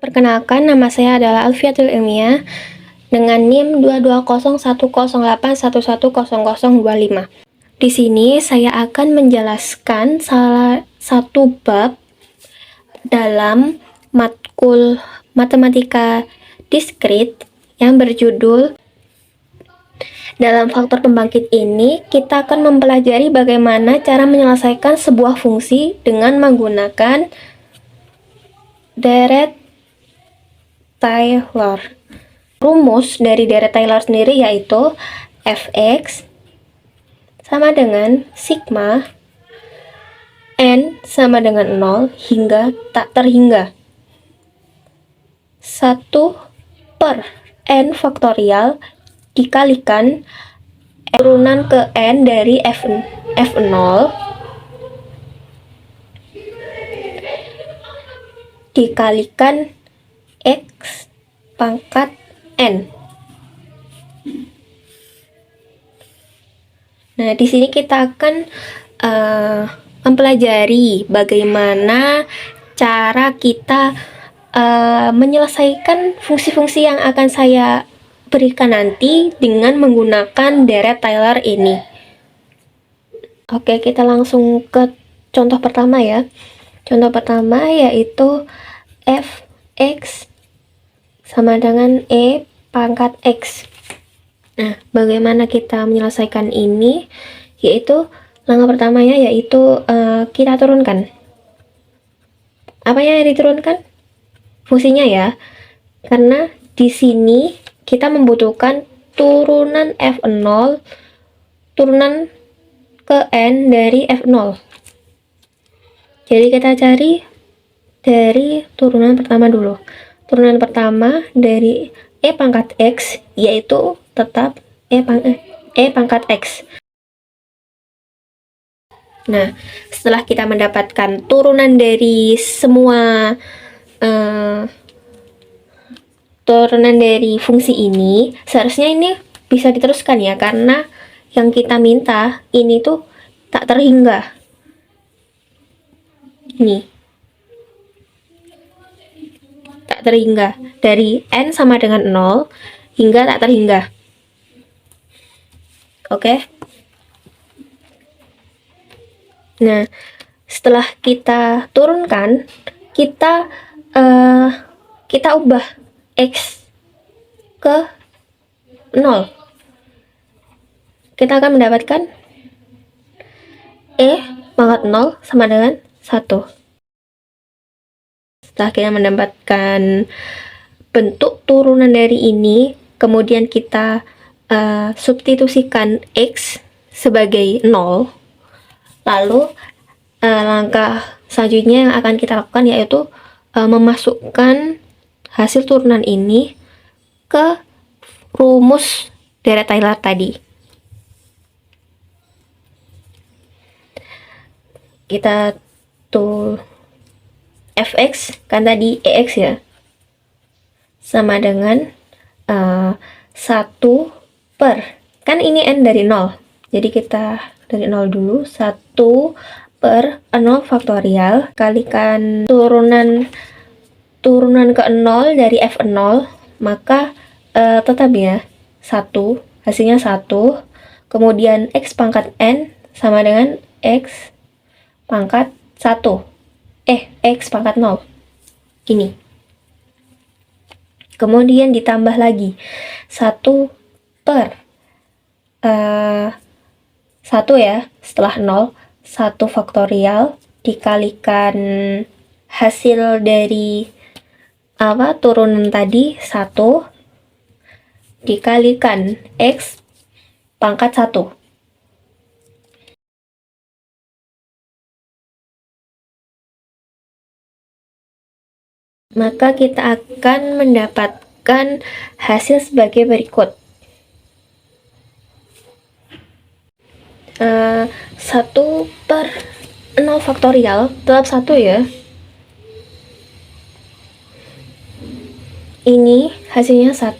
Perkenalkan, nama saya adalah Alfiatul Ilmiah dengan NIM 2201081110025. Di sini saya akan menjelaskan salah satu bab dalam matkul matematika diskrit yang berjudul dalam faktor pembangkit ini, kita akan mempelajari bagaimana cara menyelesaikan sebuah fungsi dengan menggunakan deret Taylor. Rumus dari deret Taylor sendiri yaitu fx sama dengan sigma n sama dengan 0 hingga tak terhingga 1 per n faktorial dikalikan turunan ke n dari f0 dikalikan x pangkat n. Nah, di sini kita akan mempelajari bagaimana cara kita menyelesaikan fungsi-fungsi yang akan saya berikan nanti dengan menggunakan deret Taylor ini. Oke, kita langsung ke contoh pertama ya. Contoh pertama yaitu fx sama dengan E pangkat X. Nah, bagaimana kita menyelesaikan ini? Yaitu, langkah pertamanya yaitu kita turunkan. Apa yang diturunkan? Fungsinya ya. Karena di sini kita membutuhkan turunan F0, turunan ke N dari F0. Jadi kita cari dari turunan pertama dulu. Turunan pertama dari E pangkat X yaitu tetap E pangkat X. Nah, setelah kita mendapatkan turunan dari semua turunan dari fungsi ini, seharusnya ini bisa diteruskan ya, karena yang kita minta ini tuh tak terhingga. Ini tak terhingga, dari n sama dengan 0 hingga tak terhingga. Oke. Nah, setelah kita turunkan, kita ubah x ke 0. Kita akan mendapatkan E pangkat 0 sama dengan 1. Setelah kita mendapatkan bentuk turunan dari ini, kemudian kita substitusikan X sebagai 0, lalu langkah selanjutnya yang akan kita lakukan yaitu memasukkan hasil turunan ini ke rumus deret Taylor tadi. Kita tuh fx kan tadi ex ya, sama dengan 1 per, kan ini n dari 0, jadi kita dari 0 dulu, 1 per 0 faktorial kalikan turunan ke 0 dari f0, maka tetap ya 1, hasilnya 1, kemudian x pangkat n sama dengan x pangkat 1, X pangkat 0 ini. Kemudian ditambah lagi 1 per 1 ya, setelah 0 1 faktorial dikalikan hasil dari turunan tadi 1 dikalikan X pangkat 1. Maka kita akan mendapatkan hasil sebagai berikut. 1 per 0 faktorial tetap 1 ya. Ini hasilnya 1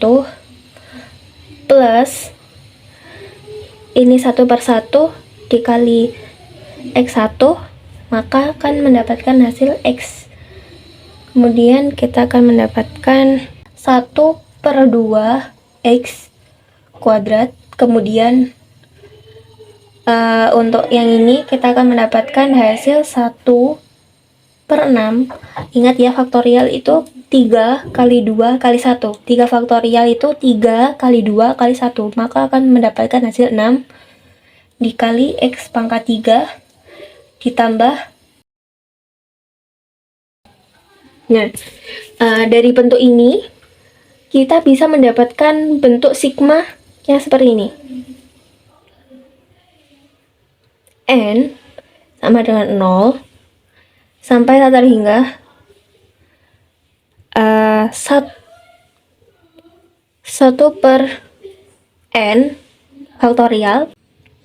plus ini 1 per 1 dikali X1, maka akan mendapatkan hasil X Kemudian kita akan mendapatkan 1/2 X kuadrat. Kemudian untuk yang ini kita akan mendapatkan hasil 1/6. Ingat ya, faktorial itu 3 kali 2 kali 1. 3 faktorial itu 3 kali 2 kali 1. Maka akan mendapatkan hasil 6 dikali X pangkat 3 ditambah. Nah, dari bentuk ini kita bisa mendapatkan bentuk sigma yang seperti ini. N sama dengan 0 sampai tak terhingga 1/n faktorial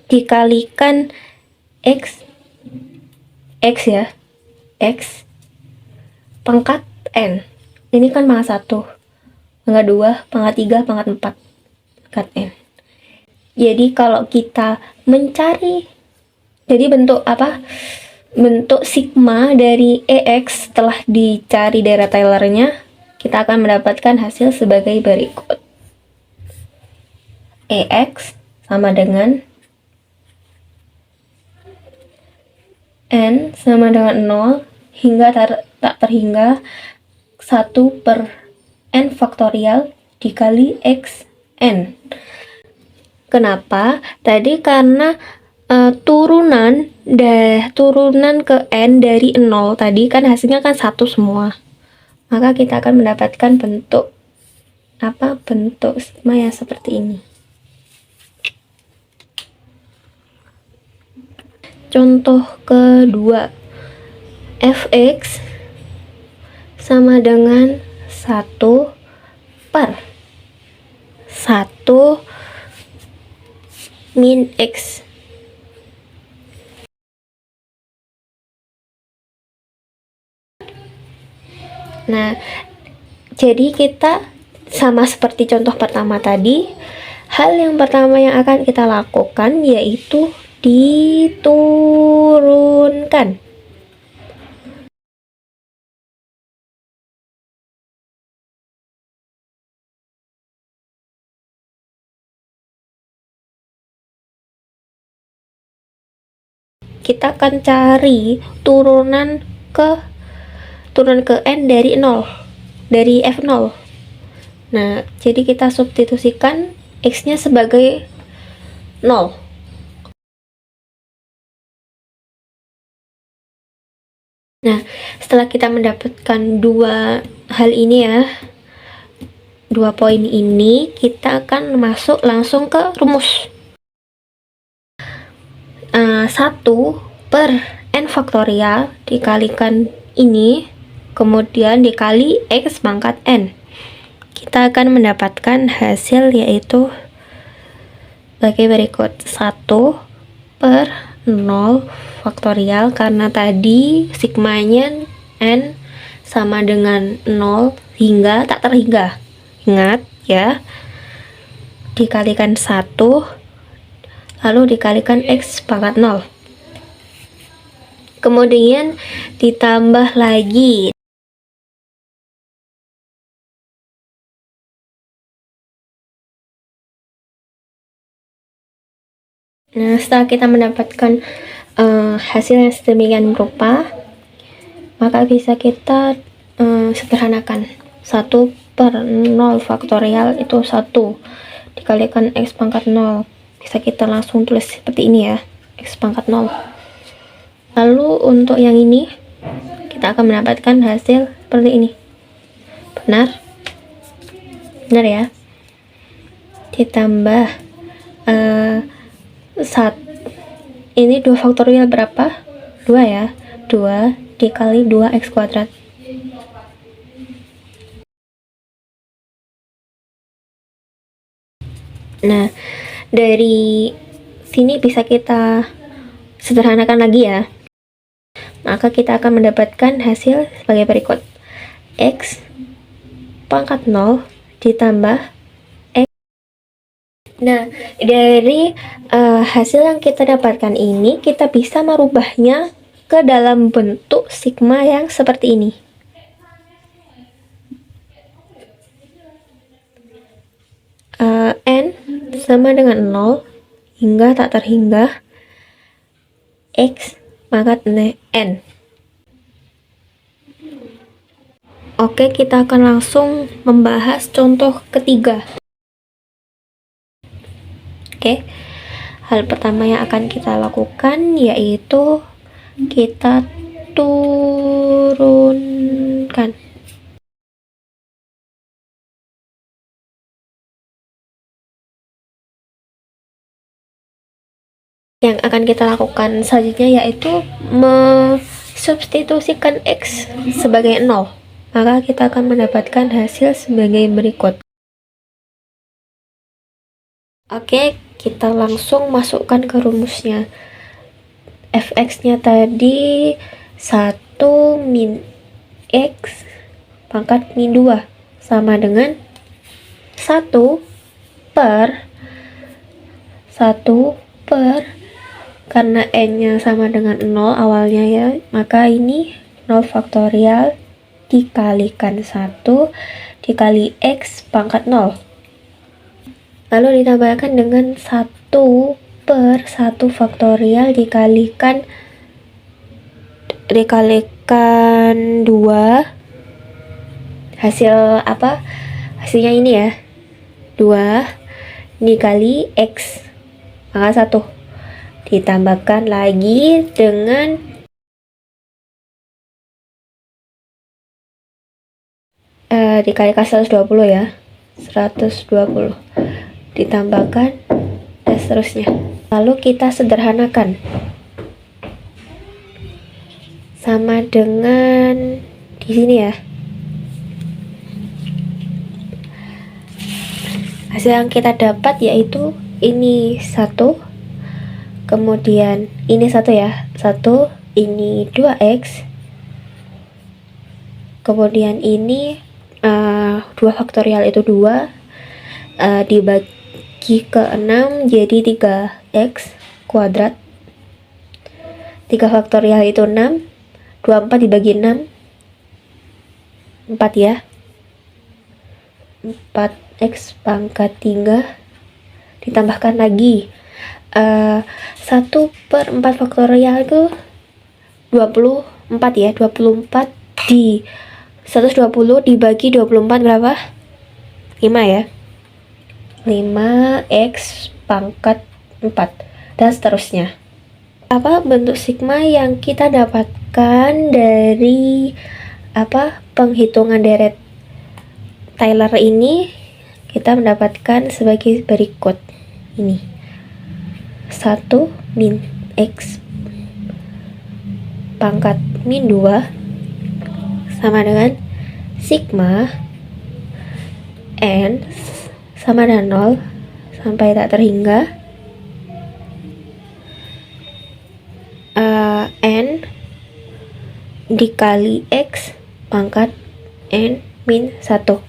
dikalikan X ya, X pangkat N. Ini kan pangkat 1, pangkat 2, pangkat 3, pangkat 4, pangkat N. Jadi kalau kita mencari, jadi bentuk sigma dari EX setelah dicari daerah Taylor-nya, kita akan mendapatkan hasil sebagai berikut. EX sama dengan N sama dengan 0 hingga tak terhingga 1/n faktorial dikali X N. Kenapa? Tadi karena turunan ke N dari 0 tadi kan hasilnya kan 1 semua. Maka kita akan mendapatkan bentuk sigma yang seperti ini. Contoh kedua, fx sama dengan 1/1 min x. Nah, jadi kita sama seperti contoh pertama tadi, hal yang pertama yang akan kita lakukan yaitu diturunkan. Kita akan cari turunan ke N dari 0, dari F0. Nah, jadi kita substitusikan X-nya sebagai 0. Nah, setelah kita mendapatkan dua hal ini ya, 2 poin ini, kita akan masuk langsung ke rumus. 1/n faktorial dikalikan ini, kemudian dikali X pangkat N. Kita akan mendapatkan hasil yaitu sebagai berikut. 1/0 faktorial, karena tadi sigmanya N sama dengan 0 hingga tak terhingga. Ingat ya, dikalikan 1 lalu dikalikan X pangkat 0, kemudian ditambah lagi. Nah, setelah kita mendapatkan hasil yang sedemikian rupa, maka bisa kita sederhanakan. 1/0 faktorial itu 1 dikalikan X pangkat 0. Bisa kita langsung tulis seperti ini ya, X pangkat 0. Lalu untuk yang ini kita akan mendapatkan hasil seperti ini. Benar ya. Ditambah ini 2 faktorial berapa? 2 ya. 2 dikali 2x kuadrat. Nah, dari sini bisa kita sederhanakan lagi ya. Maka kita akan mendapatkan hasil sebagai berikut. X pangkat 0 ditambah X. Nah, dari hasil yang kita dapatkan ini, kita bisa merubahnya ke dalam bentuk sigma yang seperti ini. sama dengan 0 hingga tak terhingga X pangkat N. Oke, kita akan langsung membahas contoh ketiga. Oke, hal pertama yang akan kita lakukan yaitu kita turunkan. Yang akan kita lakukan selanjutnya yaitu mensubstitusikan X sebagai 0. Maka kita akan mendapatkan hasil sebagai berikut. Oke, kita langsung masukkan ke rumusnya. Fx-nya tadi 1 min X pangkat min 2 sama dengan 1 per karena N-nya sama dengan 0 awalnya ya, maka ini 0 faktorial dikalikan 1 dikali X pangkat 0. Lalu ditambahkan dengan 1 per 1 faktorial dikalikan 2. Hasil apa? Hasilnya ini ya. 2 dikali X. Maka 1. Ditambahkan lagi dengan dikalikan 120 ya. 120. Ditambahkan dan seterusnya. Lalu kita sederhanakan. Sama dengan di sini ya. Hasil yang kita dapat yaitu ini 1, kemudian ini 1 ya, 1, ini 2x, kemudian ini 2 faktorial itu 2, dibagi ke 6 jadi 3x kuadrat, 3 faktorial itu 6, 24 dibagi 6 4 ya, 4x pangkat 3 ditambahkan lagi 1 per 4 faktorial itu 24 ya, 24 di 120 dibagi 24 berapa? 5 ya, 5x pangkat 4 dan seterusnya. Apa bentuk sigma yang kita dapatkan dari penghitungan deret Taylor ini? Kita mendapatkan sebagai berikut. Ini 1 min X pangkat min 2 sama dengan sigma N sama dengan 0 sampai tak terhingga N dikali X pangkat N min 1.